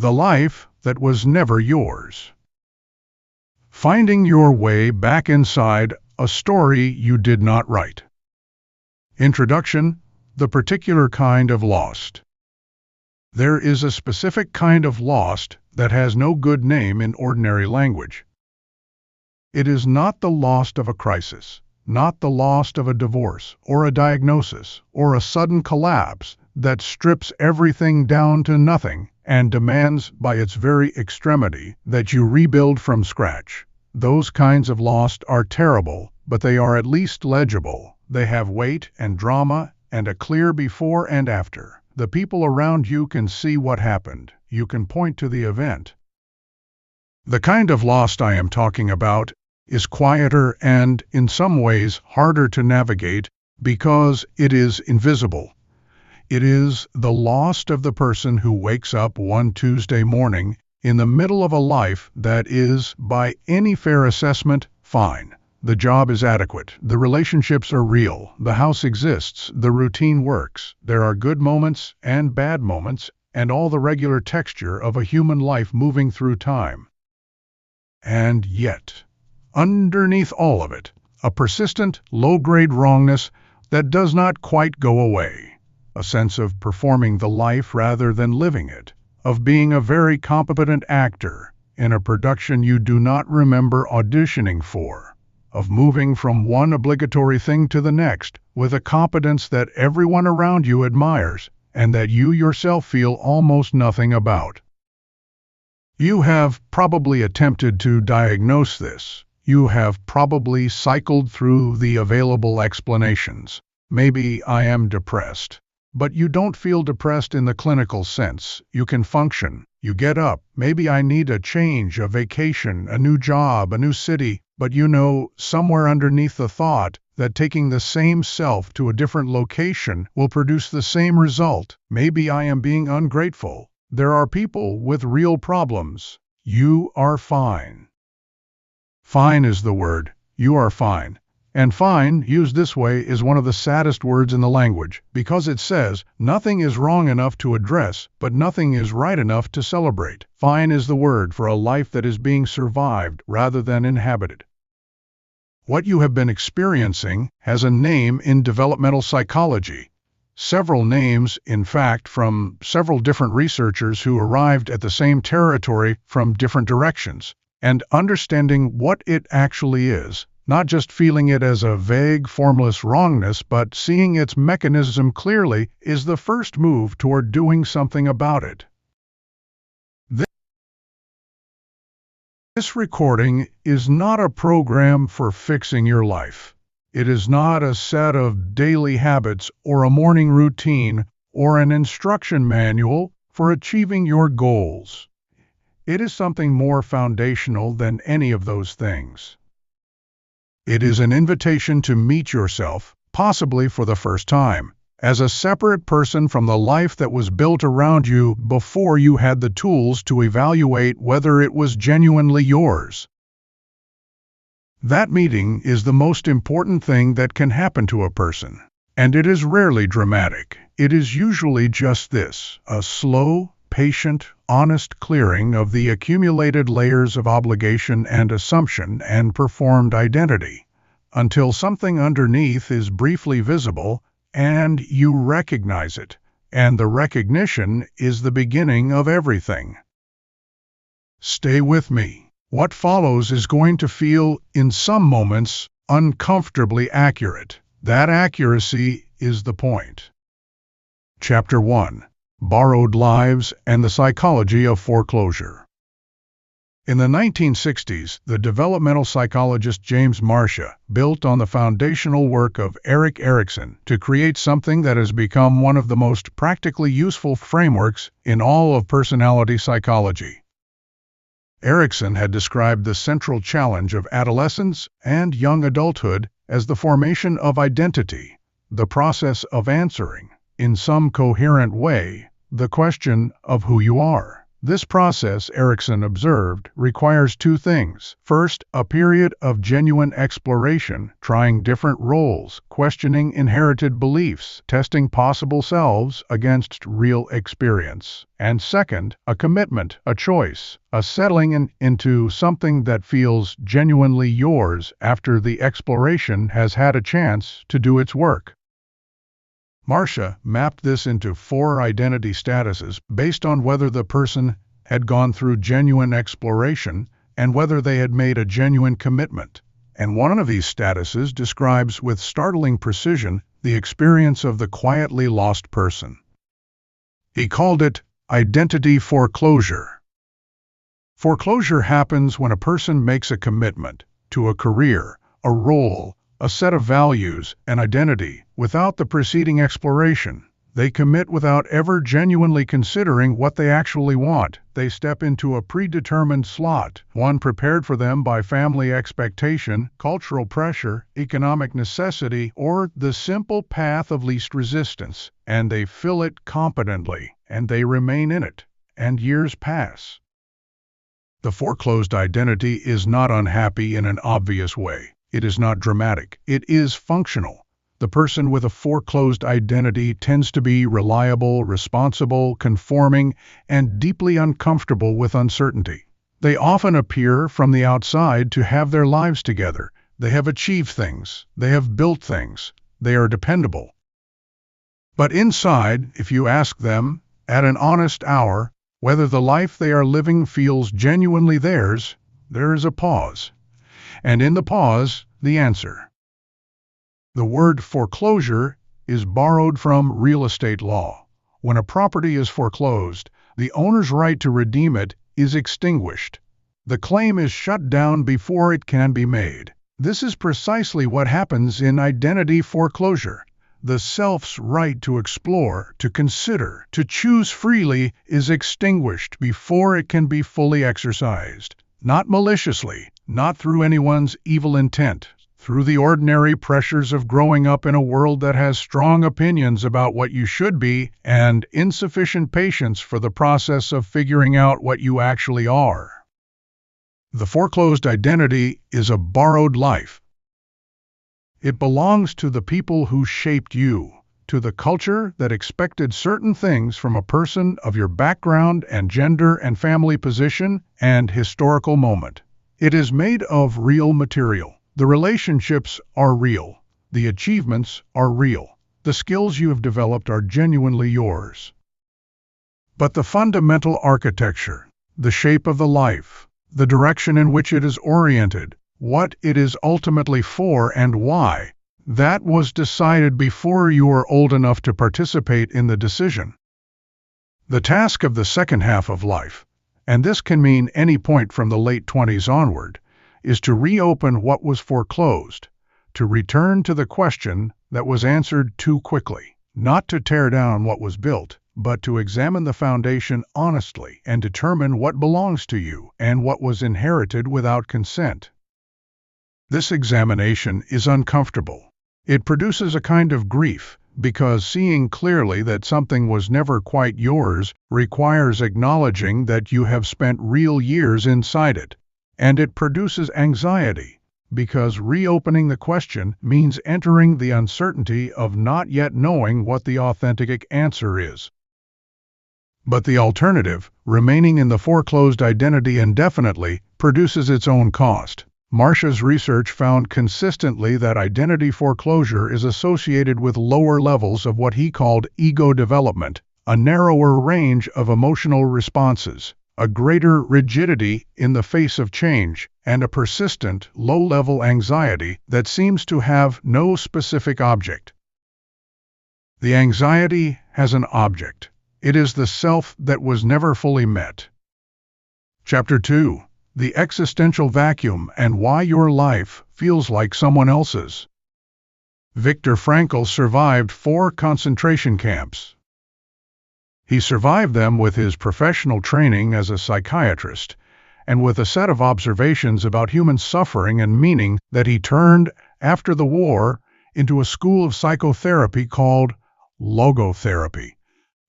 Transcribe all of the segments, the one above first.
The life that was never yours. Finding your way back inside a story you did not write. Introduction: the particular kind of lost. There is a specific kind of lost that has no good name in ordinary language. It is not the lost of a crisis, not the lost of a divorce, or a diagnosis, or a sudden collapse that strips everything down to nothing and demands by its very extremity that you rebuild from scratch. Those kinds of lost are terrible, but they are at least legible. They have weight and drama and a clear before and after. The people around you can see what happened. You can point to the event. The kind of lost I am talking about is quieter and, in some ways, harder to navigate because it is invisible. It is the lost of the person who wakes up one Tuesday morning in the middle of a life that is, by any fair assessment, fine. The job is adequate, the relationships are real, the house exists, the routine works, there are good moments and bad moments, and all the regular texture of a human life moving through time. And yet, underneath all of it, a persistent, low-grade wrongness that does not quite go away. A sense of performing the life rather than living it, of being a very competent actor in a production you do not remember auditioning for, of moving from one obligatory thing to the next with a competence that everyone around you admires and that you yourself feel almost nothing about. You have probably attempted to diagnose this. You have probably cycled through the available explanations. Maybe I am depressed. But you don't feel depressed in the clinical sense. You can function. You get up. Maybe I need a change, a vacation, a new job, a new city. But you know, somewhere underneath the thought that taking the same self to a different location will produce the same result. Maybe I am being ungrateful. There are people with real problems. You are fine. Fine is the word. You are fine. And fine, used this way, is one of the saddest words in the language, because it says, nothing is wrong enough to address, but nothing is right enough to celebrate. Fine is the word for a life that is being survived rather than inhabited. What you have been experiencing has a name in developmental psychology. Several names, in fact, from several different researchers who arrived at the same territory from different directions. And understanding what it actually is, not just feeling it as a vague, formless wrongness, but seeing its mechanism clearly, is the first move toward doing something about it. This recording is not a program for fixing your life. It is not a set of daily habits or a morning routine or an instruction manual for achieving your goals. It is something more foundational than any of those things. It is an invitation to meet yourself, possibly for the first time, as a separate person from the life that was built around you before you had the tools to evaluate whether it was genuinely yours. That meeting is the most important thing that can happen to a person, and it is rarely dramatic. It is usually just this: a slow, patient, honest clearing of the accumulated layers of obligation and assumption and performed identity, until something underneath is briefly visible and you recognize it, and the recognition is the beginning of everything. Stay with me. What follows is going to feel, in some moments, uncomfortably accurate. That accuracy is the point. Chapter 1. Borrowed Lives and the Psychology of Foreclosure. In the 1960s, the developmental psychologist James Marcia built on the foundational work of Erikson to create something that has become one of the most practically useful frameworks in all of personality psychology. Erikson had described the central challenge of adolescence and young adulthood as the formation of identity, the process of answering, in some coherent way, the question of who you are. This process, Erikson observed, requires two things. First, a period of genuine exploration, trying different roles, questioning inherited beliefs, testing possible selves against real experience. And second, a commitment, a choice, a settling into something that feels genuinely yours after the exploration has had a chance to do its work. Marcia mapped this into 4 identity statuses based on whether the person had gone through genuine exploration and whether they had made a genuine commitment. And one of these statuses describes with startling precision the experience of the quietly lost person. He called it identity foreclosure. Foreclosure happens when a person makes a commitment to a career, a role, a set of values, an identity, without the preceding exploration. They commit without ever genuinely considering what they actually want. They step into a predetermined slot, one prepared for them by family expectation, cultural pressure, economic necessity, or the simple path of least resistance, and they fill it competently, and they remain in it, and years pass. The foreclosed identity is not unhappy in an obvious way. It is not dramatic. It is functional. The person with a foreclosed identity tends to be reliable, responsible, conforming, and deeply uncomfortable with uncertainty. They often appear from the outside to have their lives together. They have achieved things. They have built things. They are dependable. But inside, if you ask them, at an honest hour, whether the life they are living feels genuinely theirs, there is a pause. And in the pause, the answer. The word foreclosure is borrowed from real estate law. When a property is foreclosed, the owner's right to redeem it is extinguished. The claim is shut down before it can be made. This is precisely what happens in identity foreclosure. The self's right to explore, to consider, to choose freely is extinguished before it can be fully exercised. Not maliciously, not through anyone's evil intent, through the ordinary pressures of growing up in a world that has strong opinions about what you should be and insufficient patience for the process of figuring out what you actually are. The foreclosed identity is a borrowed life. It belongs to the people who shaped you, to the culture that expected certain things from a person of your background and gender and family position and historical moment. It is made of real material. The relationships are real. The achievements are real. The skills you have developed are genuinely yours. But the fundamental architecture, the shape of the life, the direction in which it is oriented, what it is ultimately for and why, that was decided before you were old enough to participate in the decision. The task of the second half of life, and this can mean any point from the late 20s onward, is to reopen what was foreclosed, to return to the question that was answered too quickly, not to tear down what was built, but to examine the foundation honestly and determine what belongs to you and what was inherited without consent. This examination is uncomfortable. It produces a kind of grief, because seeing clearly that something was never quite yours requires acknowledging that you have spent real years inside it. And it produces anxiety, because reopening the question means entering the uncertainty of not yet knowing what the authentic answer is. But the alternative, remaining in the foreclosed identity indefinitely, produces its own cost. Marcia's research found consistently that identity foreclosure is associated with lower levels of what he called ego development, a narrower range of emotional responses, a greater rigidity in the face of change, and a persistent, low-level anxiety that seems to have no specific object. The anxiety has an object. It is the self that was never fully met. Chapter 2. The Existential Vacuum and Why Your Life Feels Like Someone Else's. Viktor Frankl survived 4 concentration camps. He survived them with his professional training as a psychiatrist, and with a set of observations about human suffering and meaning that he turned, after the war, into a school of psychotherapy called logotherapy.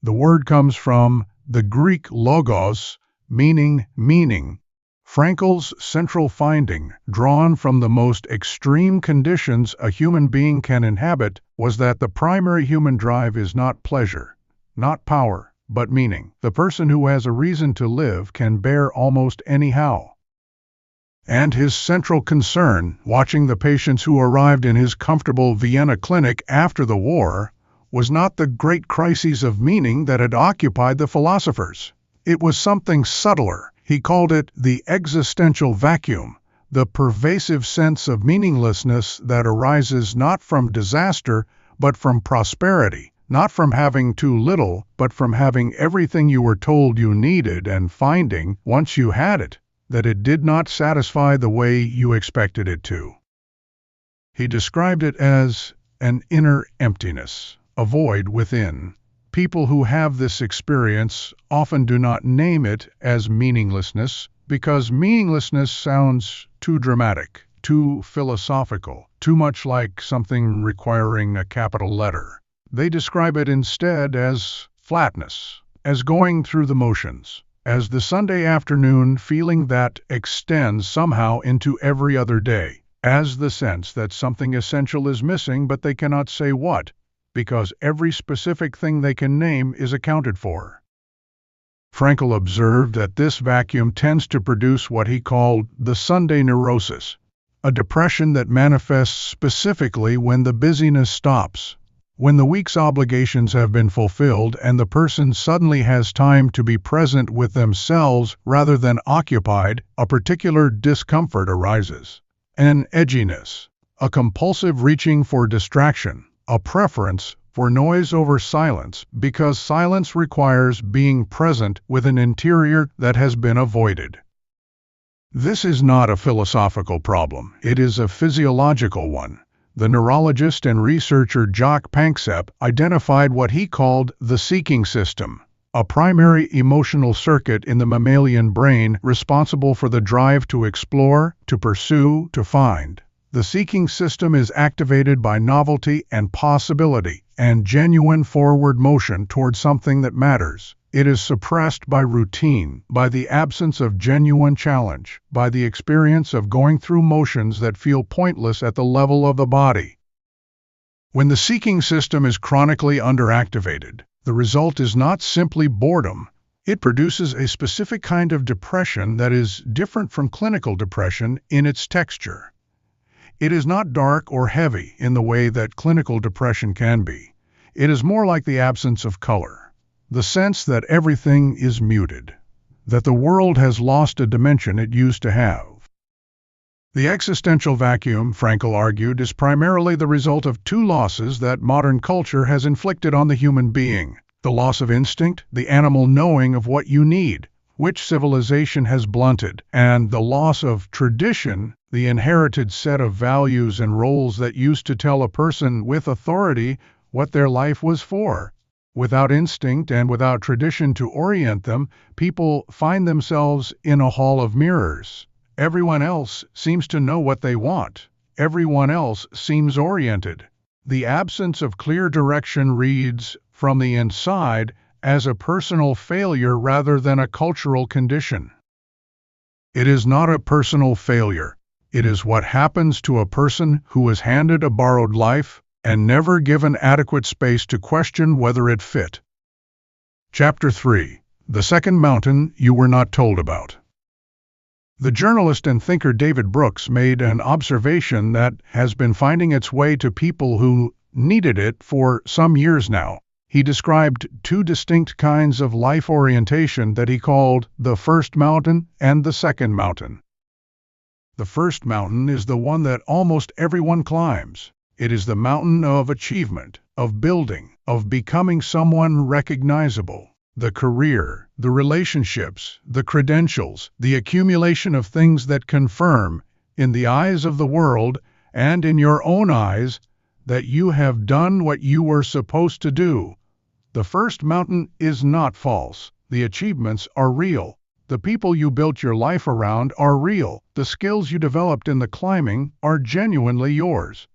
The word comes from the Greek logos, meaning. Frankl's central finding, drawn from the most extreme conditions a human being can inhabit, was that the primary human drive is not pleasure, not power, but meaning. The person who has a reason to live can bear almost anyhow. And his central concern, watching the patients who arrived in his comfortable Vienna clinic after the war, was not the great crises of meaning that had occupied the philosophers. It was something subtler. He called it the existential vacuum, the pervasive sense of meaninglessness that arises not from disaster, but from prosperity, not from having too little, but from having everything you were told you needed and finding, once you had it, that it did not satisfy the way you expected it to. He described it as an inner emptiness, a void within. People who have this experience often do not name it as meaninglessness because meaninglessness sounds too dramatic, too philosophical, too much like something requiring a capital letter. They describe it instead as flatness, as going through the motions, as the Sunday afternoon feeling that extends somehow into every other day, as the sense that something essential is missing but they cannot say what, because every specific thing they can name is accounted for. Frankl observed that this vacuum tends to produce what he called the Sunday neurosis, a depression that manifests specifically when the busyness stops, when the week's obligations have been fulfilled and the person suddenly has time to be present with themselves rather than occupied. A particular discomfort arises, an edginess, a compulsive reaching for distraction, a preference for noise over silence, because silence requires being present with an interior that has been avoided. This is not a philosophical problem, it is a physiological one. The neurologist and researcher Panksepp identified what he called the seeking system, a primary emotional circuit in the mammalian brain responsible for the drive to explore, to pursue, to find. The seeking system is activated by novelty and possibility and genuine forward motion toward something that matters. It is suppressed by routine, by the absence of genuine challenge, by the experience of going through motions that feel pointless at the level of the body. When the seeking system is chronically underactivated, the result is not simply boredom. It produces a specific kind of depression that is different from clinical depression in its texture. It is not dark or heavy in the way that clinical depression can be. It is more like the absence of color, the sense that everything is muted, that the world has lost a dimension it used to have. The existential vacuum, Frankl argued, is primarily the result of two losses that modern culture has inflicted on the human being: the loss of instinct, the animal knowing of what you need, which civilization has blunted, and the loss of tradition, the inherited set of values and roles that used to tell a person with authority what their life was for. Without instinct and without tradition to orient them, people find themselves in a hall of mirrors. Everyone else seems to know what they want. Everyone else seems oriented. The absence of clear direction reads, from the inside, as a personal failure rather than a cultural condition. It is not a personal failure. It is what happens to a person who is handed a borrowed life and never given adequate space to question whether it fit. Chapter 3. The Second Mountain You Were Not Told About. The journalist and thinker David Brooks made an observation that has been finding its way to people who needed it for some years now. He described two distinct kinds of life orientation that he called the first mountain and the second mountain. The first mountain is the one that almost everyone climbs. It is the mountain of achievement, of building, of becoming someone recognizable. The career, the relationships, the credentials, the accumulation of things that confirm, in the eyes of the world and in your own eyes, that you have done what you were supposed to do. The first mountain is not false. The achievements are real. The people you built your life around are real. The skills you developed in the climbing are genuinely yours.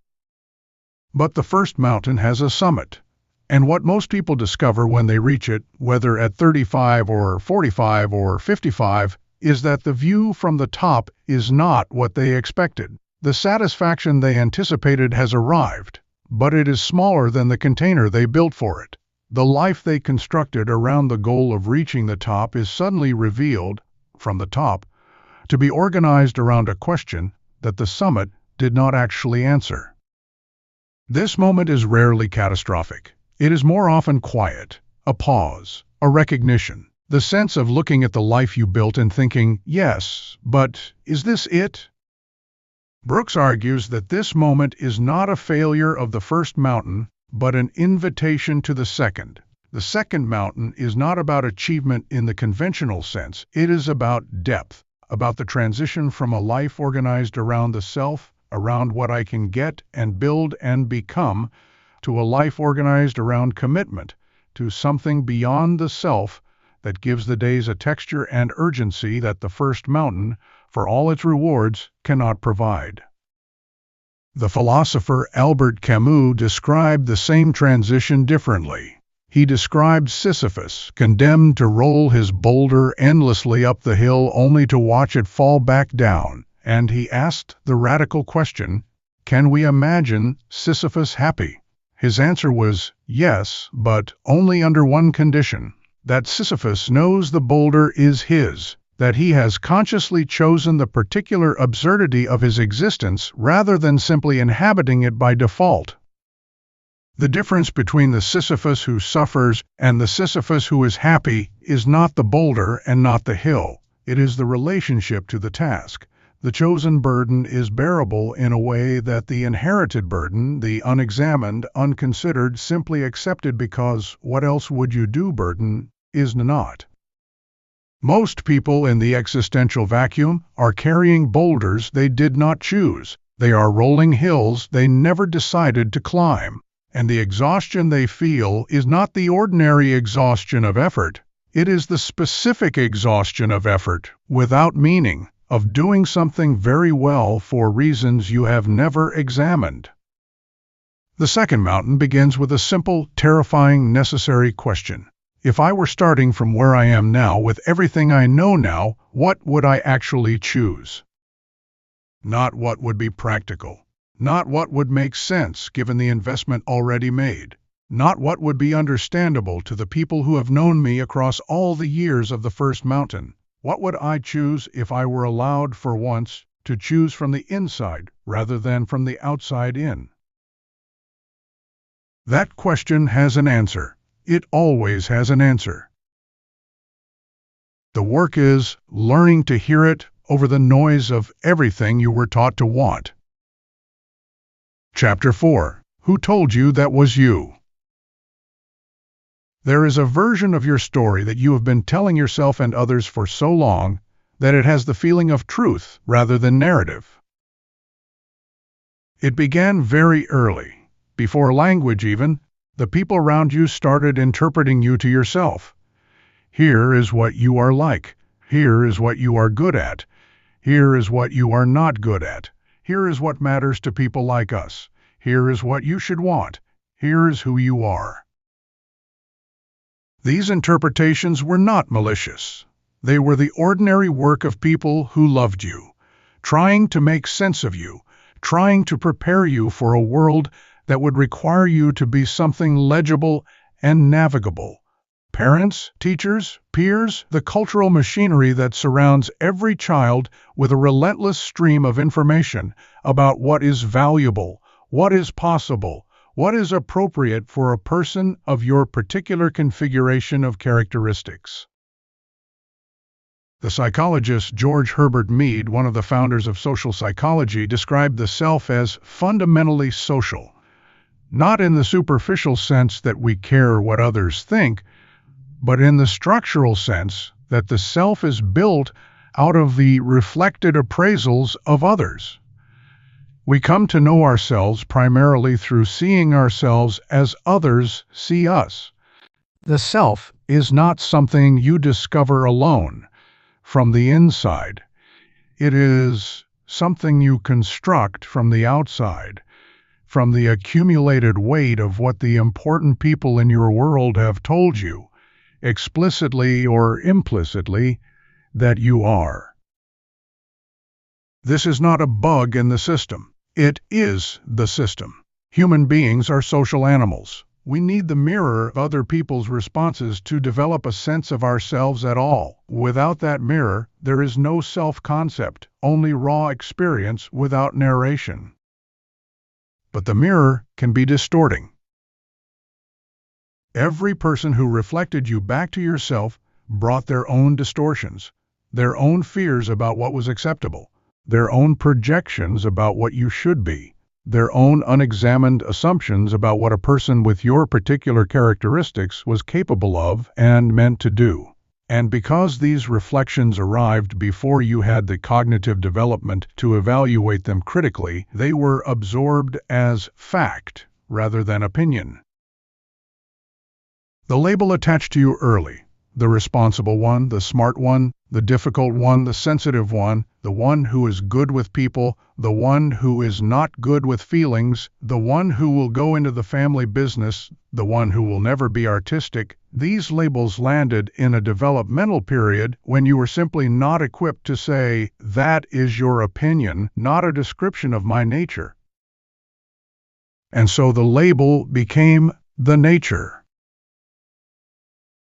But the first mountain has a summit. And what most people discover when they reach it, whether at 35 or 45 or 55, is that the view from the top is not what they expected. The satisfaction they anticipated has arrived, but it is smaller than the container they built for it. The life they constructed around the goal of reaching the top is suddenly revealed, from the top, to be organized around a question that the summit did not actually answer. This moment is rarely catastrophic. It is more often quiet, a pause, a recognition, the sense of looking at the life you built and thinking, yes, but is this it? Brooks argues that this moment is not a failure of the first mountain, but an invitation to the second. The second mountain is not about achievement in the conventional sense. It is about depth, about the transition from a life organized around the self, around what I can get and build and become, to a life organized around commitment, to something beyond the self that gives the days a texture and urgency that the first mountain, for all its rewards, cannot provide. The philosopher Albert Camus described the same transition differently. He described Sisyphus, condemned to roll his boulder endlessly up the hill only to watch it fall back down, and he asked the radical question, can we imagine Sisyphus happy? His answer was, yes, but only under one condition, that Sisyphus knows the boulder is his, that he has consciously chosen the particular absurdity of his existence rather than simply inhabiting it by default. The difference between the Sisyphus who suffers and the Sisyphus who is happy is not the boulder and not the hill. It is the relationship to the task. The chosen burden is bearable in a way that the inherited burden, the unexamined, unconsidered, simply accepted because what else would you do burden, is not. Most people in the existential vacuum are carrying boulders they did not choose. They are rolling hills they never decided to climb. And the exhaustion they feel is not the ordinary exhaustion of effort. It is the specific exhaustion of effort, without meaning, of doing something very well for reasons you have never examined. The second mountain begins with a simple, terrifying, necessary question. If I were starting from where I am now with everything I know now, what would I actually choose? Not what would be practical. Not what would make sense given the investment already made. Not what would be understandable to the people who have known me across all the years of the first mountain. What would I choose if I were allowed for once to choose from the inside rather than from the outside in? That question has an answer. It always has an answer. The work is learning to hear it over the noise of everything you were taught to want. Chapter 4. Who told you that was you? There is a version of your story that you have been telling yourself and others for so long that it has the feeling of truth rather than narrative. It began very early. Before language even, the people around you started interpreting you to yourself. Here is what you are like. Here is what you are good at. Here is what you are not good at. Here is what matters to people like us. Here is what you should want. Here is who you are. These interpretations were not malicious. They were the ordinary work of people who loved you, trying to make sense of you, trying to prepare you for a world that would require you to be something legible and navigable. Parents, teachers, peers, the cultural machinery that surrounds every child with a relentless stream of information about what is valuable, what is possible, what is appropriate for a person of your particular configuration of characteristics. The psychologist George Herbert Mead, one of the founders of social psychology, described the self as fundamentally social, not in the superficial sense that we care what others think, but in the structural sense that the self is built out of the reflected appraisals of others. We come to know ourselves primarily through seeing ourselves as others see us. The self is not something you discover alone, from the inside. It is something you construct from the outside, from the accumulated weight of what the important people in your world have told you, explicitly or implicitly, that you are. This is not a bug in the system. It is the system. Human beings are social animals. We need the mirror of other people's responses to develop a sense of ourselves at all. Without that mirror, there is no self-concept, only raw experience without narration. But the mirror can be distorting. Every person who reflected you back to yourself brought their own distortions, their own fears about what was acceptable, their own projections about what you should be, their own unexamined assumptions about what a person with your particular characteristics was capable of and meant to do. And because these reflections arrived before you had the cognitive development to evaluate them critically, they were absorbed as fact rather than opinion. The label attached to you early, the responsible one, the smart one, the difficult one, the sensitive one, the one who is good with people, the one who is not good with feelings, the one who will go into the family business, the one who will never be artistic. These labels landed in a developmental period when you were simply not equipped to say, "That is your opinion, not a description of my nature." And so the label became the nature.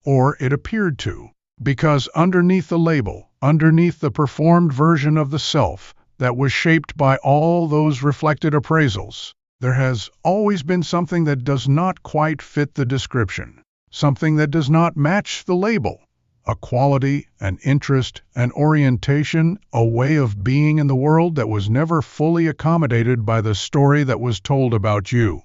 Or it appeared to, because underneath the label, underneath the performed version of the self that was shaped by all those reflected appraisals, there has always been something that does not quite fit the description, something that does not match the label, a quality, an interest, an orientation, a way of being in the world that was never fully accommodated by the story that was told about you.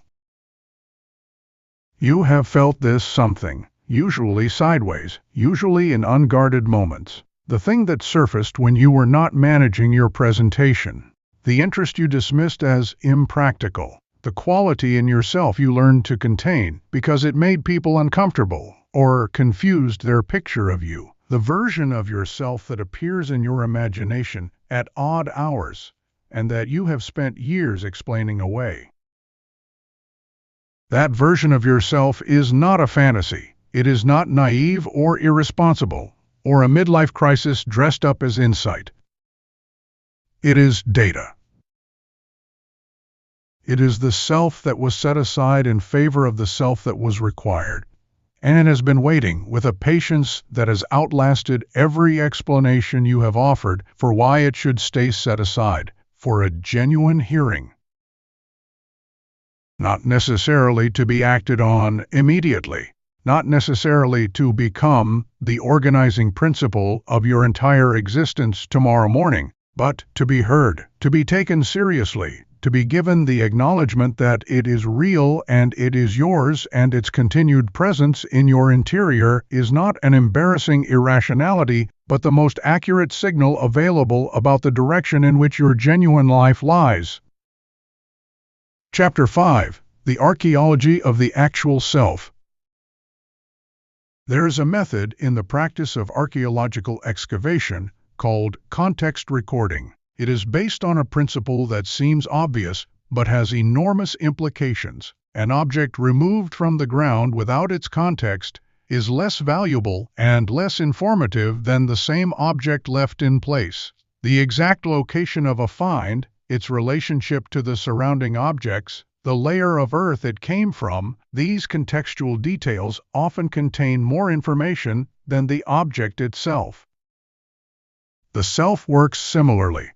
You have felt this something, usually sideways, usually in unguarded moments. The thing that surfaced when you were not managing your presentation. The interest you dismissed as impractical. The quality in yourself you learned to contain because it made people uncomfortable or confused their picture of you. The version of yourself that appears in your imagination at odd hours and that you have spent years explaining away. That version of yourself is not a fantasy. It is not naive or irresponsible, or a midlife crisis dressed up as insight. It is data. It is the self that was set aside in favor of the self that was required, and it has been waiting with a patience that has outlasted every explanation you have offered for why it should stay set aside, for a genuine hearing. Not necessarily to be acted on immediately. Not necessarily to become the organizing principle of your entire existence tomorrow morning, but to be heard, to be taken seriously, to be given the acknowledgement that it is real and it is yours, and its continued presence in your interior is not an embarrassing irrationality, but the most accurate signal available about the direction in which your genuine life lies. Chapter 5. The Archaeology of the Actual Self. There is a method in the practice of archaeological excavation called context recording. It is based on a principle that seems obvious but has enormous implications. An object removed from the ground without its context is less valuable and less informative than the same object left in place. The exact location of a find, its relationship to the surrounding objects, the layer of earth it came from, these contextual details often contain more information than the object itself. The self works similarly.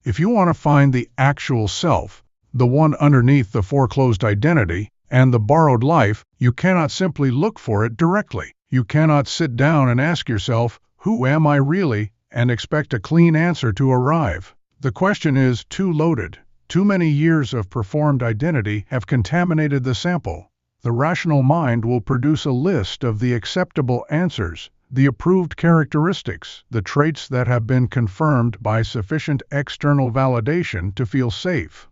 If you want to find the actual self, the one underneath the foreclosed identity and the borrowed life, you cannot simply look for it directly. You cannot sit down and ask yourself, "Who am I really?" and expect a clean answer to arrive. The question is too loaded. Too many years of performed identity have contaminated the sample. The rational mind will produce a list of the acceptable answers, the approved characteristics, the traits that have been confirmed by sufficient external validation to feel safe.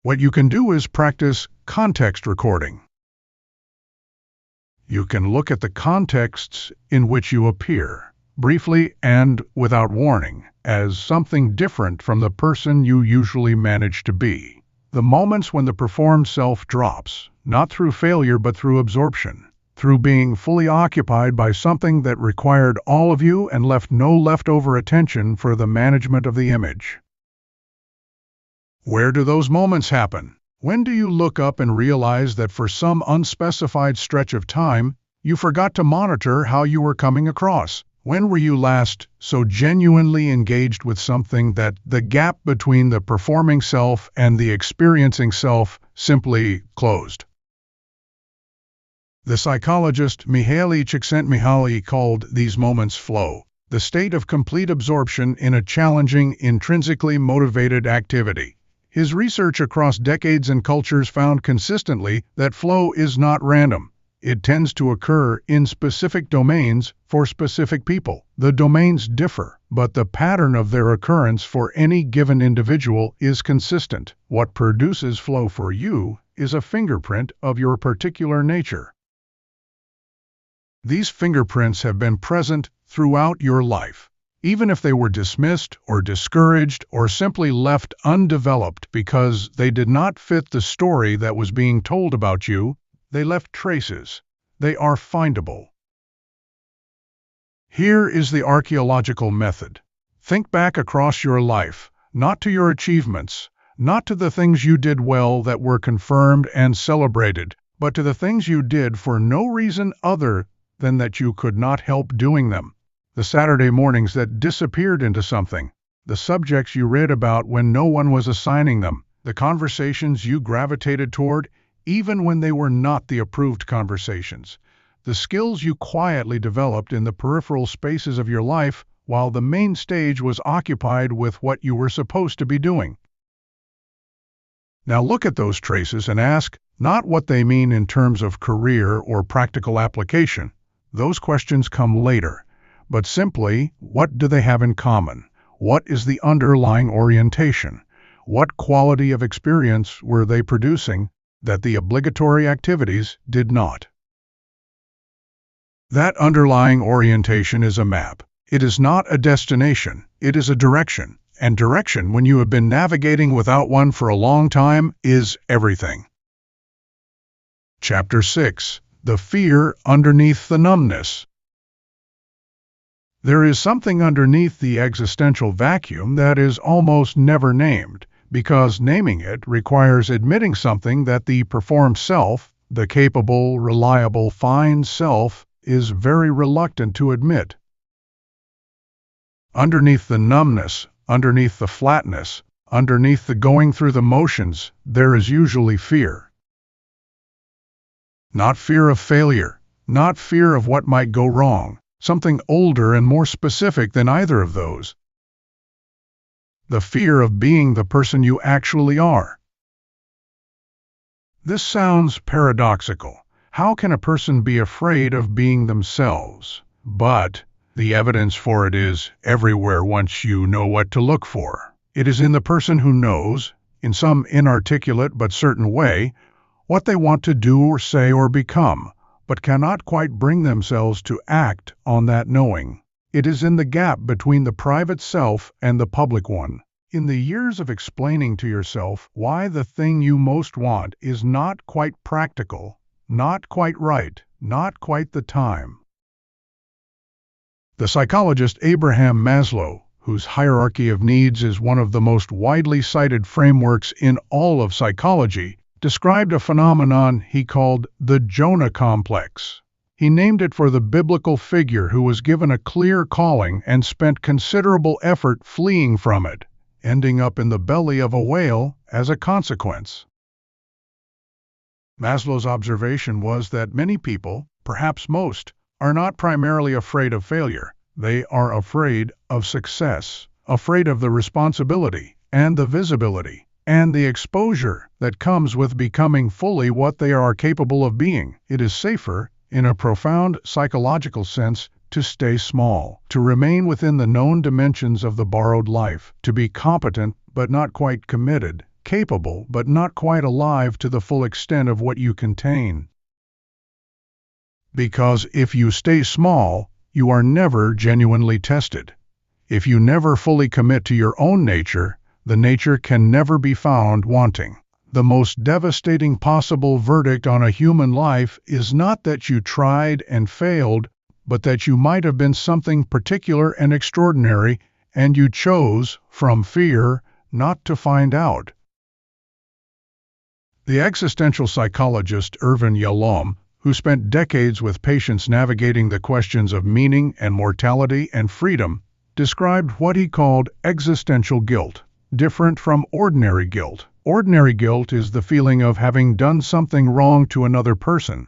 What you can do is practice context recording. You can look at the contexts in which you appear. briefly and without warning, as something different from the person you usually manage to be. The moments when the performed self drops, not through failure but through absorption, through being fully occupied by something that required all of you and left no leftover attention for the management of the image. Where do those moments happen? When do you look up and realize that for some unspecified stretch of time, you forgot to monitor how you were coming across? When were you last so genuinely engaged with something that the gap between the performing self and the experiencing self simply closed? The psychologist Csikszentmihalyi called these moments flow, the state of complete absorption in a challenging, intrinsically motivated activity. His research across decades and cultures found consistently that flow is not random. It tends to occur in specific domains for specific people. The domains differ, but the pattern of their occurrence for any given individual is consistent. What produces flow for you is a fingerprint of your particular nature. These fingerprints have been present throughout your life. Even if they were dismissed or discouraged or simply left undeveloped because they did not fit the story that was being told about you, they left traces. They are findable. Here is the archaeological method. Think back across your life, not to your achievements, not to the things you did well that were confirmed and celebrated, but to the things you did for no reason other than that you could not help doing them. The Saturday mornings that disappeared into something, the subjects you read about when no one was assigning them, the conversations you gravitated toward even when they were not the approved conversations, the skills you quietly developed in the peripheral spaces of your life while the main stage was occupied with what you were supposed to be doing. Now look at those traces and ask not what they mean in terms of career or practical application. Those questions come later. But simply, what do they have in common? What is the underlying orientation? What quality of experience were they producing that the obligatory activities did not? That underlying orientation is a map. It is not a destination, it is a direction. And direction, when you have been navigating without one for a long time, is everything. Chapter 6. The fear underneath the numbness. There is something underneath the existential vacuum that is almost never named, because naming it requires admitting something that the performed self, the capable, reliable, fine self, is very reluctant to admit. Underneath the numbness, underneath the flatness, underneath the going through the motions, there is usually fear. Not fear of failure, not fear of what might go wrong, something older and more specific than either of those. The fear of being the person you actually are. This sounds paradoxical. How can a person be afraid of being themselves? But the evidence for it is everywhere once you know what to look for. It is in the person who knows, in some inarticulate but certain way, what they want to do or say or become, but cannot quite bring themselves to act on that knowing. It is in the gap between the private self and the public one. In the years of explaining to yourself why the thing you most want is not quite practical, not quite right, not quite the time. The psychologist Abraham Maslow, whose hierarchy of needs is one of the most widely cited frameworks in all of psychology, described a phenomenon he called the Jonah complex. He named it for the biblical figure who was given a clear calling and spent considerable effort fleeing from it, ending up in the belly of a whale as a consequence. Maslow's observation was that many people, perhaps most, are not primarily afraid of failure. They are afraid of success, afraid of the responsibility and the visibility and the exposure that comes with becoming fully what they are capable of being. It is safer, in a profound psychological sense, to stay small, to remain within the known dimensions of the borrowed life, to be competent but not quite committed, capable but not quite alive to the full extent of what you contain. Because if you stay small, you are never genuinely tested. If you never fully commit to your own nature, the nature can never be found wanting. The most devastating possible verdict on a human life is not that you tried and failed, but that you might have been something particular and extraordinary, and you chose, from fear, not to find out. The existential psychologist Irvin Yalom, who spent decades with patients navigating the questions of meaning and mortality and freedom, described what he called existential guilt, different from ordinary guilt. Ordinary guilt is the feeling of having done something wrong to another person.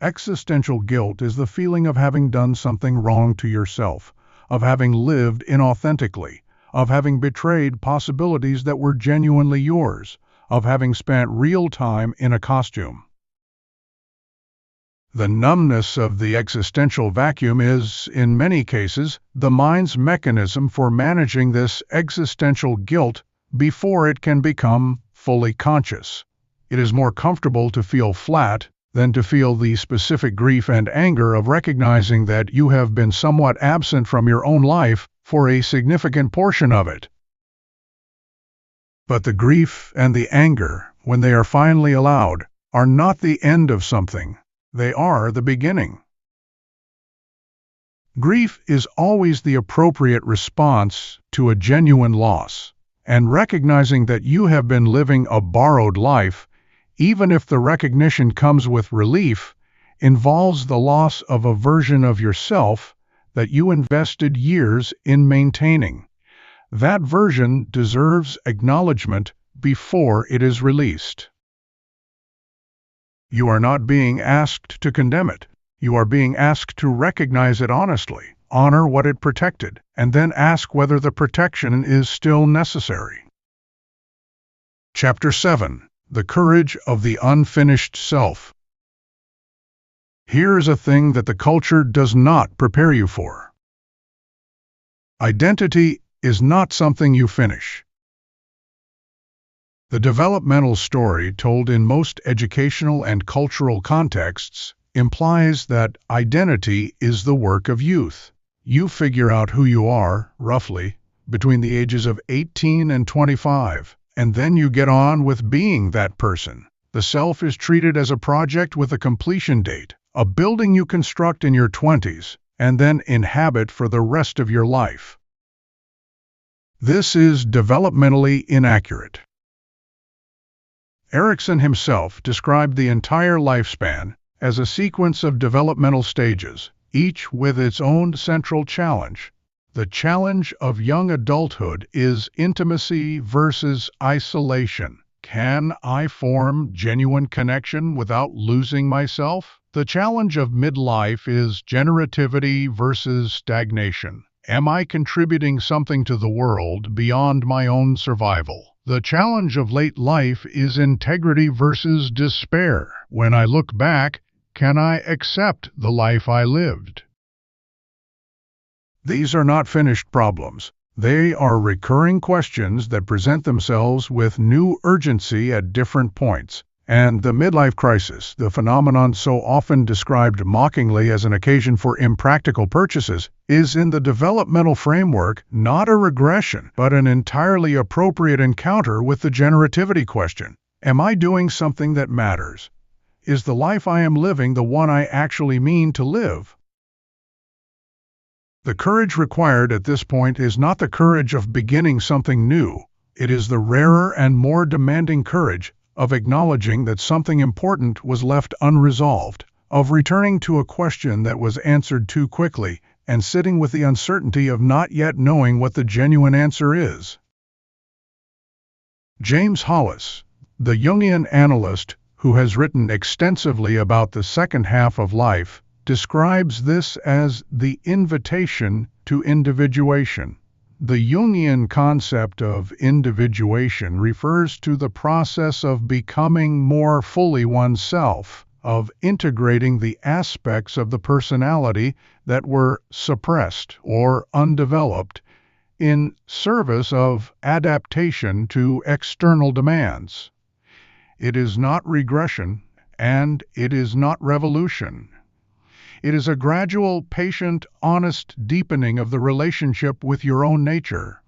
Existential guilt is the feeling of having done something wrong to yourself, of having lived inauthentically, of having betrayed possibilities that were genuinely yours, of having spent real time in a costume. The numbness of the existential vacuum is, in many cases, the mind's mechanism for managing this existential guilt before it can become fully conscious. It is more comfortable to feel flat than to feel the specific grief and anger of recognizing that you have been somewhat absent from your own life for a significant portion of it. But the grief and the anger, when they are finally allowed, are not the end of something. They are the beginning. Grief is always the appropriate response to a genuine loss, and recognizing that you have been living a borrowed life, even if the recognition comes with relief, involves the loss of a version of yourself that you invested years in maintaining. That version deserves acknowledgement before it is released. You are not being asked to condemn it. You are being asked to recognize it honestly, honor what it protected, and then ask whether the protection is still necessary. Chapter 7. The Courage of the Unfinished Self. Here's a thing that the culture does not prepare you for. Identity is not something you finish. The developmental story told in most educational and cultural contexts implies that identity is the work of youth. You figure out who you are, roughly, between the ages of 18 and 25, and then you get on with being that person. The self is treated as a project with a completion date, a building you construct in your 20s, and then inhabit for the rest of your life. This is developmentally inaccurate. Erikson himself described the entire lifespan as a sequence of developmental stages, each with its own central challenge. The challenge of young adulthood is intimacy versus isolation. Can I form genuine connection without losing myself? The challenge of midlife is generativity versus stagnation. Am I contributing something to the world beyond my own survival? The challenge of late life is integrity versus despair. When I look back, can I accept the life I lived? These are not finished problems. They are recurring questions that present themselves with new urgency at different points. And the midlife crisis, the phenomenon so often described mockingly as an occasion for impractical purchases, is in the developmental framework not a regression, but an entirely appropriate encounter with the generativity question. Am I doing something that matters? Is the life I am living the one I actually mean to live? The courage required at this point is not the courage of beginning something new. It is the rarer and more demanding courage of acknowledging that something important was left unresolved, of returning to a question that was answered too quickly, and sitting with the uncertainty of not yet knowing what the genuine answer is. James Hollis, the Jungian analyst who has written extensively about the second half of life, describes this as the invitation to individuation. The Jungian concept of individuation refers to the process of becoming more fully oneself, of integrating the aspects of the personality that were suppressed or undeveloped in service of adaptation to external demands. It is not regression, and it is not revolution. It is a gradual, patient, honest deepening of the relationship with your own nature.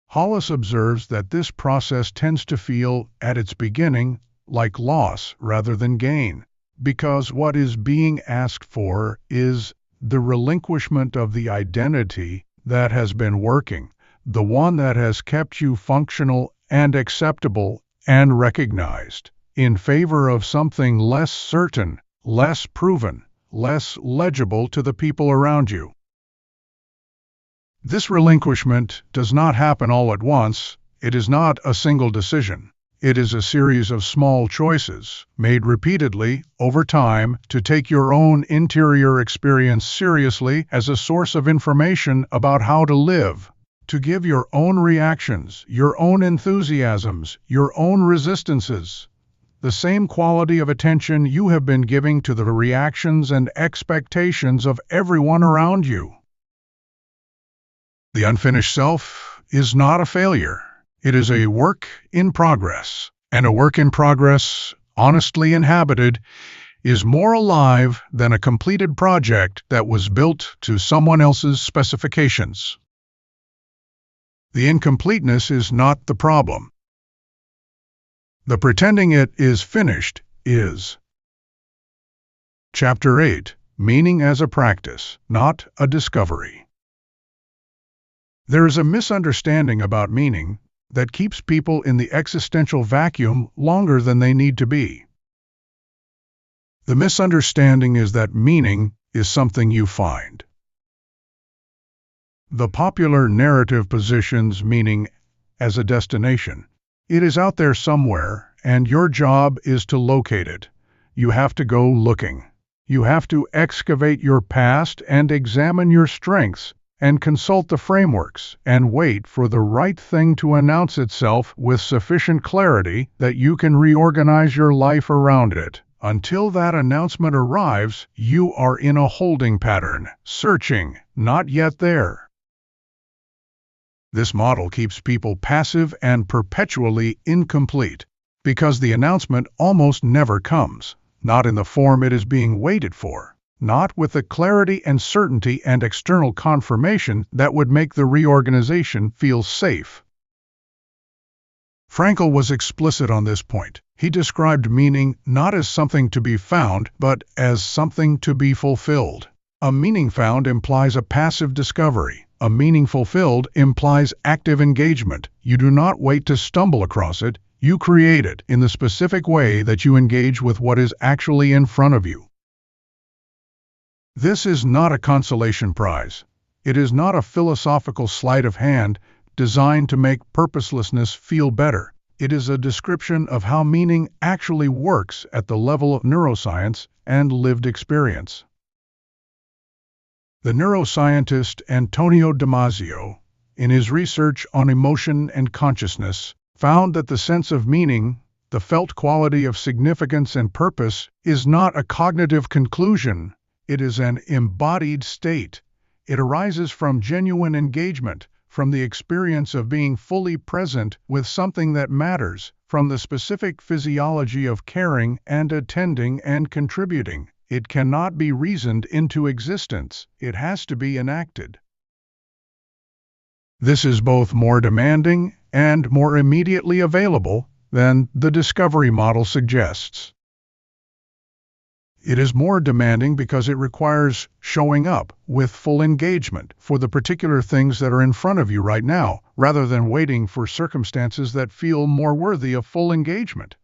Hollis observes that this process tends to feel, at its beginning, like loss rather than gain, because what is being asked for is the relinquishment of the identity that has been working, the one that has kept you functional and acceptable and recognized, in favor of something less certain, less proven, less legible to the people around you. This relinquishment does not happen all at once. It is not a single decision. It is a series of small choices, made repeatedly, over time, to take your own interior experience seriously as a source of information about how to live, to give your own reactions, your own enthusiasms, your own resistances, the same quality of attention you have been giving to the reactions and expectations of everyone around you. The unfinished self is not a failure. It is a work in progress, and a work in progress, honestly inhabited, is more alive than a completed project that was built to someone else's specifications. The incompleteness is not the problem. The pretending it is finished is. Chapter 8: Meaning as a Practice, Not a Discovery. There is a misunderstanding about meaning that keeps people in the existential vacuum longer than they need to be. The misunderstanding is that meaning is something you find. The popular narrative positions meaning as a destination. It is out there somewhere, and your job is to locate it. You have to go looking. You have to excavate your past and examine your strengths, and consult the frameworks, and wait for the right thing to announce itself with sufficient clarity that you can reorganize your life around it. Until that announcement arrives, you are in a holding pattern, searching, not yet there. This model keeps people passive and perpetually incomplete, because the announcement almost never comes, not in the form it is being waited for, not with the clarity and certainty and external confirmation that would make the reorganization feel safe. Frankl was explicit on this point. He described meaning not as something to be found, but as something to be fulfilled. A meaning found implies a passive discovery. A meaning fulfilled implies active engagement. You do not wait to stumble across it. You create it in the specific way that you engage with what is actually in front of you. This is not a consolation prize. It is not a philosophical sleight of hand designed to make purposelessness feel better. It is a description of how meaning actually works at the level of neuroscience and lived experience. The neuroscientist Antonio Damasio, in his research on emotion and consciousness, found that the sense of meaning, the felt quality of significance and purpose, is not a cognitive conclusion. It is an embodied state. It arises from genuine engagement, from the experience of being fully present with something that matters, from the specific physiology of caring and attending and contributing. It cannot be reasoned into existence. It has to be enacted. This is both more demanding and more immediately available than the discovery model suggests. It is more demanding because it requires showing up with full engagement for the particular things that are in front of you right now, rather than waiting for circumstances that feel more worthy of full engagement.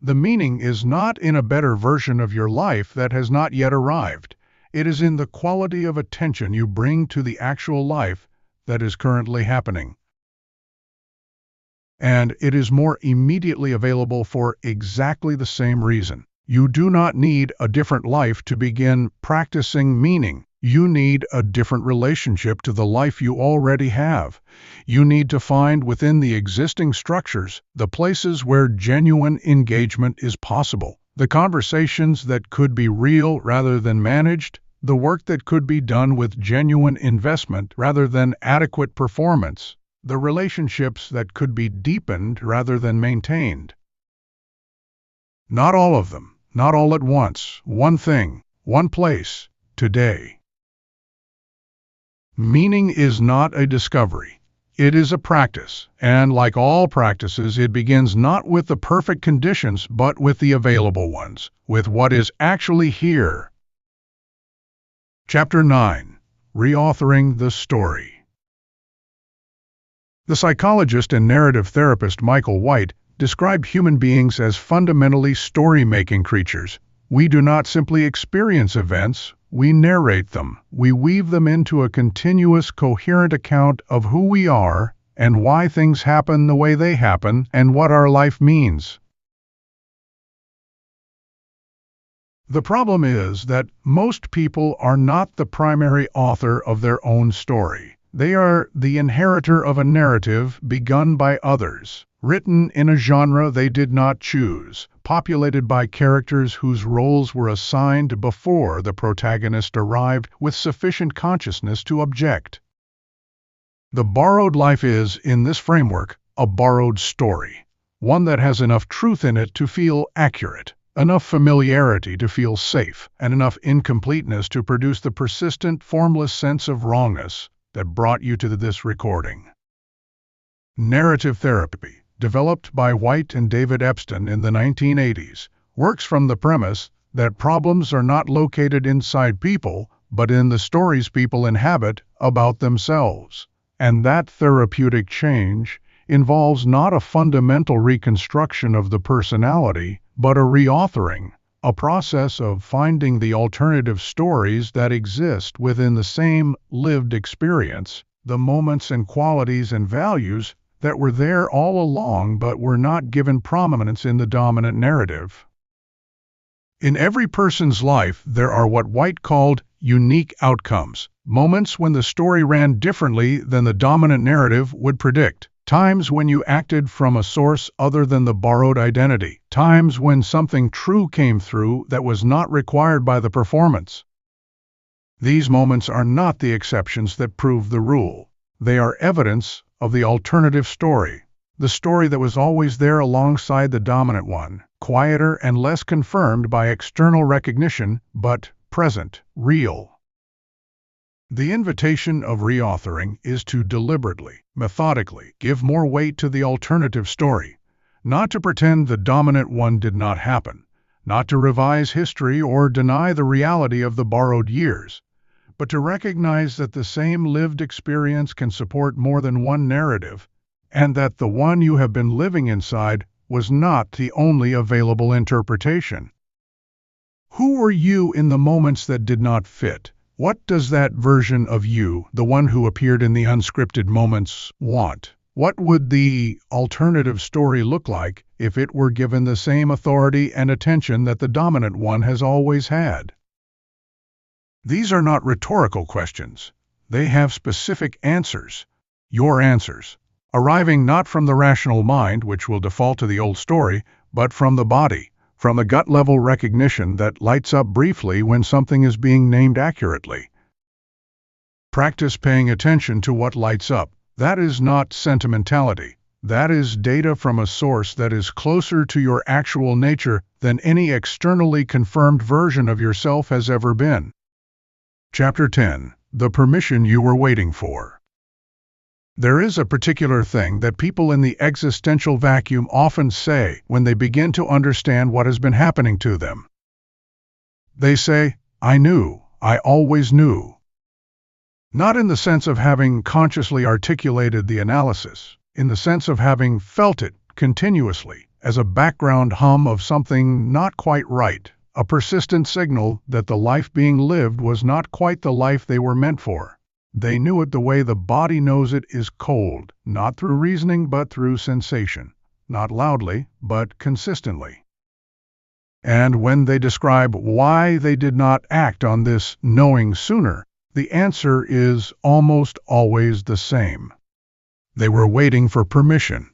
The meaning is not in a better version of your life that has not yet arrived. It is in the quality of attention you bring to the actual life that is currently happening. And it is more immediately available for exactly the same reason. You do not need a different life to begin practicing meaning. You need a different relationship to the life you already have. You need to find within the existing structures the places where genuine engagement is possible, the conversations that could be real rather than managed, the work that could be done with genuine investment rather than adequate performance, the relationships that could be deepened rather than maintained. Not all of them, not all at once, one thing, one place, today. Meaning is not a discovery. It is a practice, and like all practices, it begins not with the perfect conditions, but with the available ones, with what is actually here. Chapter 9. Reauthoring the Story. The psychologist and narrative therapist Michael White described human beings as fundamentally story-making creatures. We do not simply experience events, we narrate them. We weave them into a continuous, coherent account of who we are and why things happen the way they happen and what our life means. The problem is that most people are not the primary author of their own story. They are the inheritor of a narrative begun by others, written in a genre they did not choose, populated by characters whose roles were assigned before the protagonist arrived with sufficient consciousness to object. The borrowed life is, in this framework, a borrowed story, one that has enough truth in it to feel accurate, enough familiarity to feel safe, and enough incompleteness to produce the persistent, formless sense of wrongness that brought you to this recording. Narrative therapy, developed by White and David Epston in the 1980s, works from the premise that problems are not located inside people, but in the stories people inhabit about themselves, and that therapeutic change involves not a fundamental reconstruction of the personality, but a reauthoring, a process of finding the alternative stories that exist within the same lived experience, the moments and qualities and values that were there all along but were not given prominence in the dominant narrative. In every person's life, there are what White called unique outcomes, moments when the story ran differently than the dominant narrative would predict, times when you acted from a source other than the borrowed identity, times when something true came through that was not required by the performance. These moments are not the exceptions that prove the rule. They are evidence of the alternative story, the story that was always there alongside the dominant one, quieter and less confirmed by external recognition, but present, real. The invitation of reauthoring is to deliberately, methodically, give more weight to the alternative story, not to pretend the dominant one did not happen, not to revise history or deny the reality of the borrowed years, but to recognize that the same lived experience can support more than one narrative, and that the one you have been living inside was not the only available interpretation. Who were you in the moments that did not fit? What does that version of you, the one who appeared in the unscripted moments, want? What would the alternative story look like if it were given the same authority and attention that the dominant one has always had? These are not rhetorical questions. They have specific answers. Your answers, arriving not from the rational mind, which will default to the old story, but from the body, from the gut-level recognition that lights up briefly when something is being named accurately. Practice paying attention to what lights up. That is not sentimentality. That is data from a source that is closer to your actual nature than any externally confirmed version of yourself has ever been. Chapter 10. The Permission You Were Waiting For. There is a particular thing that people in the existential vacuum often say when they begin to understand what has been happening to them. They say, "I knew, I always knew." Not in the sense of having consciously articulated the analysis, in the sense of having felt it continuously, as a background hum of something not quite right, a persistent signal that the life being lived was not quite the life they were meant for. They knew it the way the body knows it is cold, not through reasoning but through sensation, not loudly but consistently. And when they describe why they did not act on this knowing sooner, the answer is almost always the same. They were waiting for permission.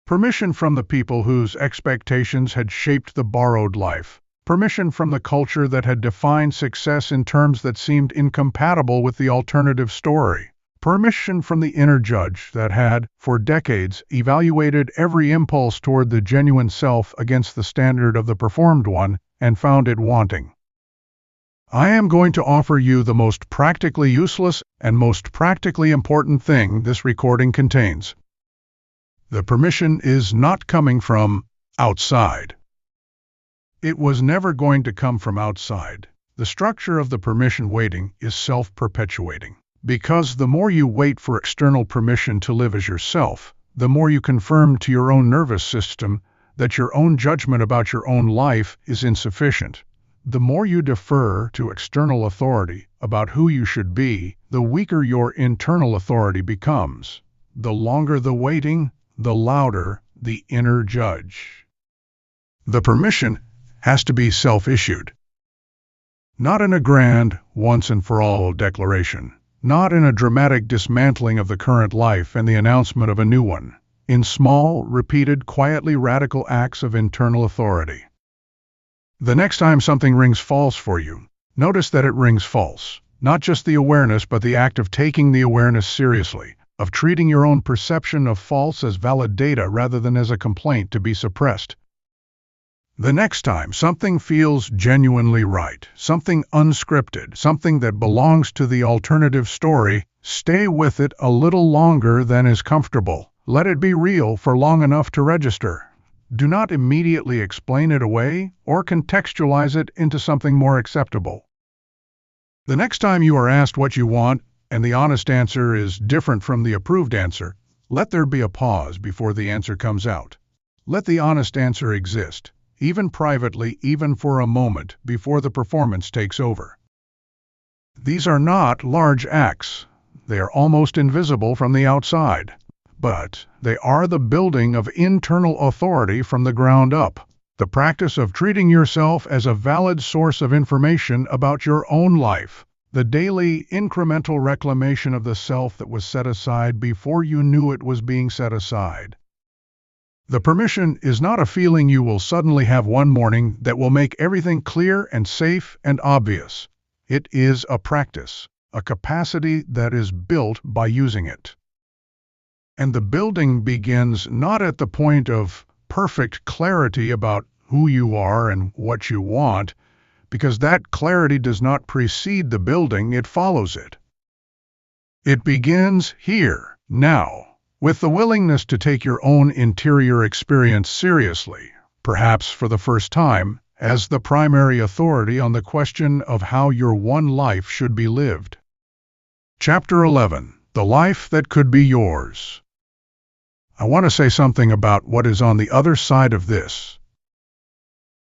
Permission from the people whose expectations had shaped the borrowed life. Permission from the culture that had defined success in terms that seemed incompatible with the alternative story. Permission from the inner judge that had, for decades, evaluated every impulse toward the genuine self against the standard of the performed one and found it wanting. I am going to offer you the most practically useless and most practically important thing this recording contains. The permission is not coming from outside. It was never going to come from outside. The structure of the permission waiting is self-perpetuating. Because the more you wait for external permission to live as yourself, the more you confirm to your own nervous system that your own judgment about your own life is insufficient. The more you defer to external authority about who you should be, the weaker your internal authority becomes. The longer the waiting, the louder the inner judge. The permission has to be self-issued. Not in a grand, once-and-for-all declaration. Not in a dramatic dismantling of the current life and the announcement of a new one. In small, repeated, quietly radical acts of internal authority. The next time something rings false for you, notice that it rings false. Not just the awareness, but the act of taking the awareness seriously, of treating your own perception of false as valid data rather than as a complaint to be suppressed. The next time something feels genuinely right, something unscripted, something that belongs to the alternative story, stay with it a little longer than is comfortable. Let it be real for long enough to register. Do not immediately explain it away or contextualize it into something more acceptable. The next time you are asked what you want and the honest answer is different from the approved answer, let there be a pause before the answer comes out. Let the honest answer exist, even privately, even for a moment, before the performance takes over. These are not large acts. They are almost invisible from the outside. But they are the building of internal authority from the ground up. The practice of treating yourself as a valid source of information about your own life. The daily, incremental reclamation of the self that was set aside before you knew it was being set aside. The permission is not a feeling you will suddenly have one morning that will make everything clear and safe and obvious. It is a practice, a capacity that is built by using it. And the building begins not at the point of perfect clarity about who you are and what you want, because that clarity does not precede the building, it follows it. It begins here, now, with the willingness to take your own interior experience seriously, perhaps for the first time, as the primary authority on the question of how your one life should be lived. Chapter 11. The Life That Could Be Yours. I want to say something about what is on the other side of this.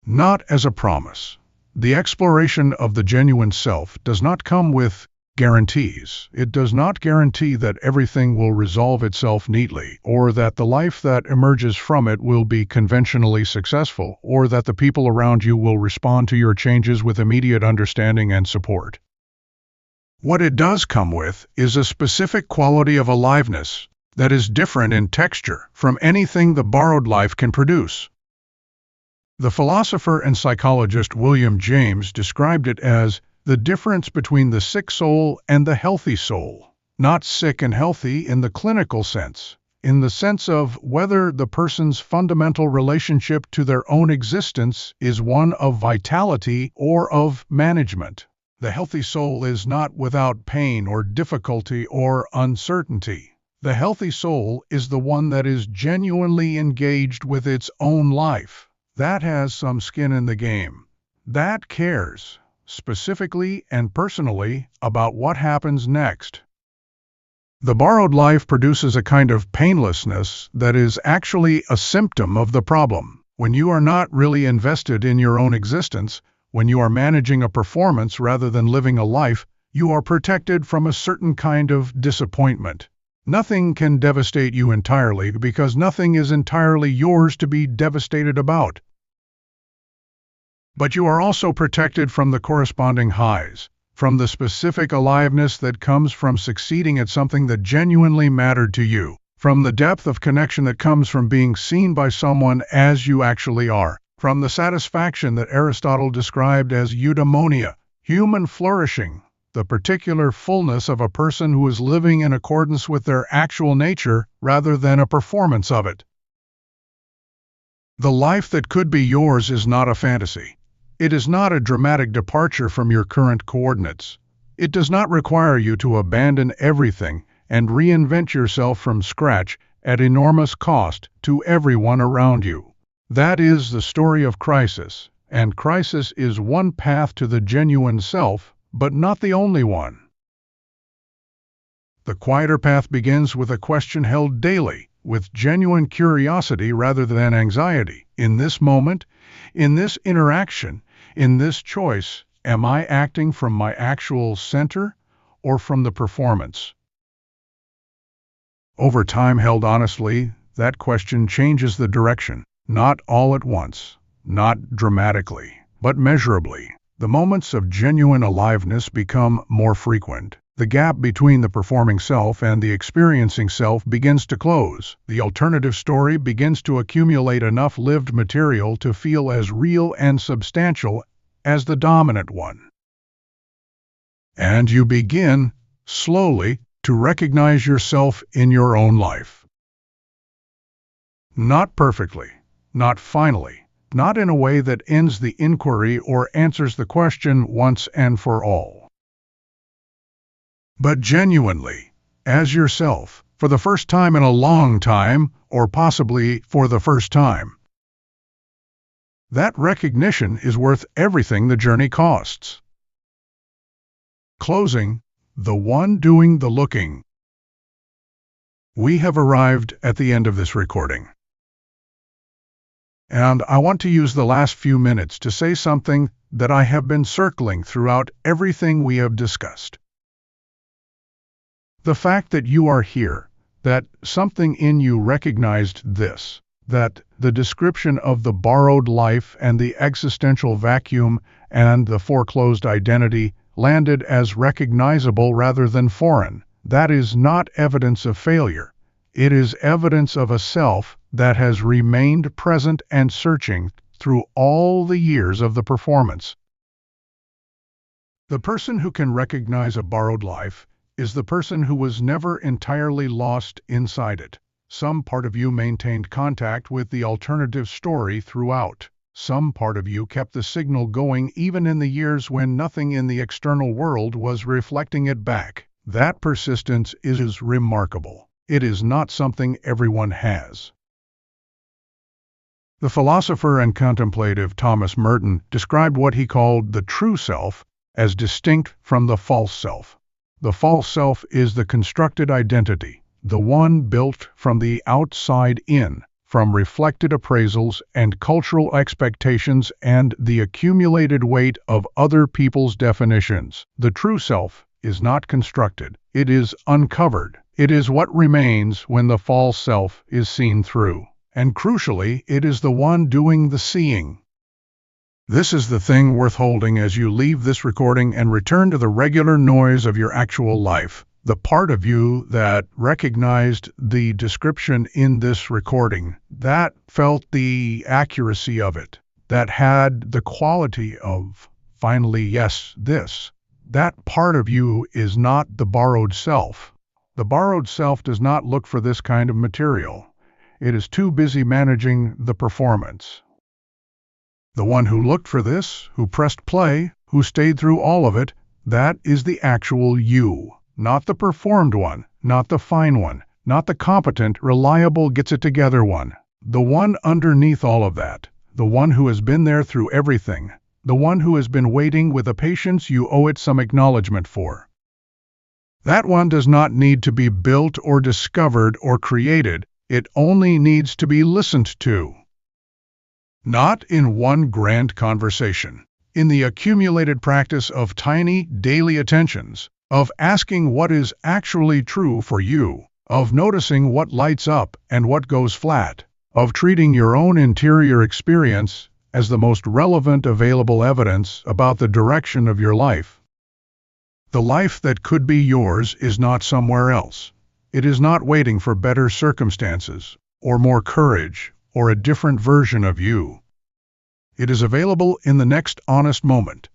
Not as a promise. The exploration of the genuine self does not come with guarantees. It does not guarantee that everything will resolve itself neatly, or that the life that emerges from it will be conventionally successful, or that the people around you will respond to your changes with immediate understanding and support. What it does come with is a specific quality of aliveness that is different in texture from anything the borrowed life can produce. The philosopher and psychologist William James described it as the difference between the sick soul and the healthy soul. Not sick and healthy in the clinical sense, in the sense of whether the person's fundamental relationship to their own existence is one of vitality or of management. The healthy soul is not without pain or difficulty or uncertainty. The healthy soul is the one that is genuinely engaged with its own life. That has some skin in the game. That cares, specifically and personally, about what happens next. The borrowed life produces a kind of painlessness that is actually a symptom of the problem. When you are not really invested in your own existence, when you are managing a performance rather than living a life, you are protected from a certain kind of disappointment. Nothing can devastate you entirely because nothing is entirely yours to be devastated about. But you are also protected from the corresponding highs, from the specific aliveness that comes from succeeding at something that genuinely mattered to you, from the depth of connection that comes from being seen by someone as you actually are, from the satisfaction that Aristotle described as eudaimonia, human flourishing, the particular fullness of a person who is living in accordance with their actual nature rather than a performance of it. The life that could be yours is not a fantasy. It is not a dramatic departure from your current coordinates. It does not require you to abandon everything and reinvent yourself from scratch at enormous cost to everyone around you. That is the story of crisis, and crisis is one path to the genuine self, but not the only one. The quieter path begins with a question held daily, with genuine curiosity rather than anxiety. In this moment, in this interaction, in this choice, am I acting from my actual center or from the performance? Over time held honestly, that question changes the direction, not all at once, not dramatically, but measurably. The moments of genuine aliveness become more frequent. The gap between the performing self and the experiencing self begins to close. The alternative story begins to accumulate enough lived material to feel as real and substantial as the dominant one. And you begin, slowly, to recognize yourself in your own life. Not perfectly, not finally, not in a way that ends the inquiry or answers the question once and for all, but genuinely, as yourself, for the first time in a long time, or possibly for the first time. That recognition is worth everything the journey costs. Closing, the one doing the looking. We have arrived at the end of this recording. And I want to use the last few minutes to say something that I have been circling throughout everything we have discussed. The fact that you are here, that something in you recognized this, that the description of the borrowed life and the existential vacuum and the foreclosed identity landed as recognizable rather than foreign, that is not evidence of failure. It is evidence of a self that has remained present and searching through all the years of the performance. The person who can recognize a borrowed life is the person who was never entirely lost inside it. Some part of you maintained contact with the alternative story throughout. Some part of you kept the signal going even in the years when nothing in the external world was reflecting it back. That persistence is remarkable. It is not something everyone has. The philosopher and contemplative Thomas Merton described what he called the true self as distinct from the false self. The false self is the constructed identity, the one built from the outside in, from reflected appraisals and cultural expectations and the accumulated weight of other people's definitions. The true self is not constructed, it is uncovered. It is what remains when the false self is seen through. And crucially, it is the one doing the seeing. This is the thing worth holding as you leave this recording and return to the regular noise of your actual life. The part of you that recognized the description in this recording, that felt the accuracy of it, that had the quality of, finally, yes, this. That part of you is not the borrowed self. The borrowed self does not look for this kind of material. It is too busy managing the performance. The one who looked for this, who pressed play, who stayed through all of it, that is the actual you. Not the performed one, not the fine one, not the competent, reliable, gets-it-together one. The one underneath all of that, the one who has been there through everything, the one who has been waiting with a patience you owe it some acknowledgement for. That one does not need to be built or discovered or created, it only needs to be listened to. Not in one grand conversation, in the accumulated practice of tiny daily attentions, of asking what is actually true for you, of noticing what lights up and what goes flat, of treating your own interior experience as the most relevant available evidence about the direction of your life. The life that could be yours is not somewhere else. It is not waiting for better circumstances, or more courage, or a different version of you. It is available in the next honest moment.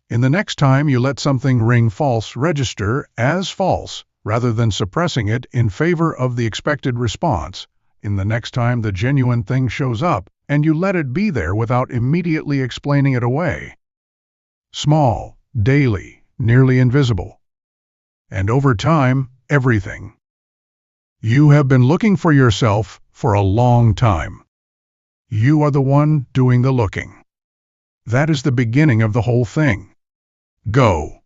In the next time you let something ring false register as false, rather than suppressing it in favor of the expected response. In the next time the genuine thing shows up, and you let it be there without immediately explaining it away. Small, daily, nearly invisible. And over time, everything. You have been looking for yourself for a long time. You are the one doing the looking. That is the beginning of the whole thing. Go.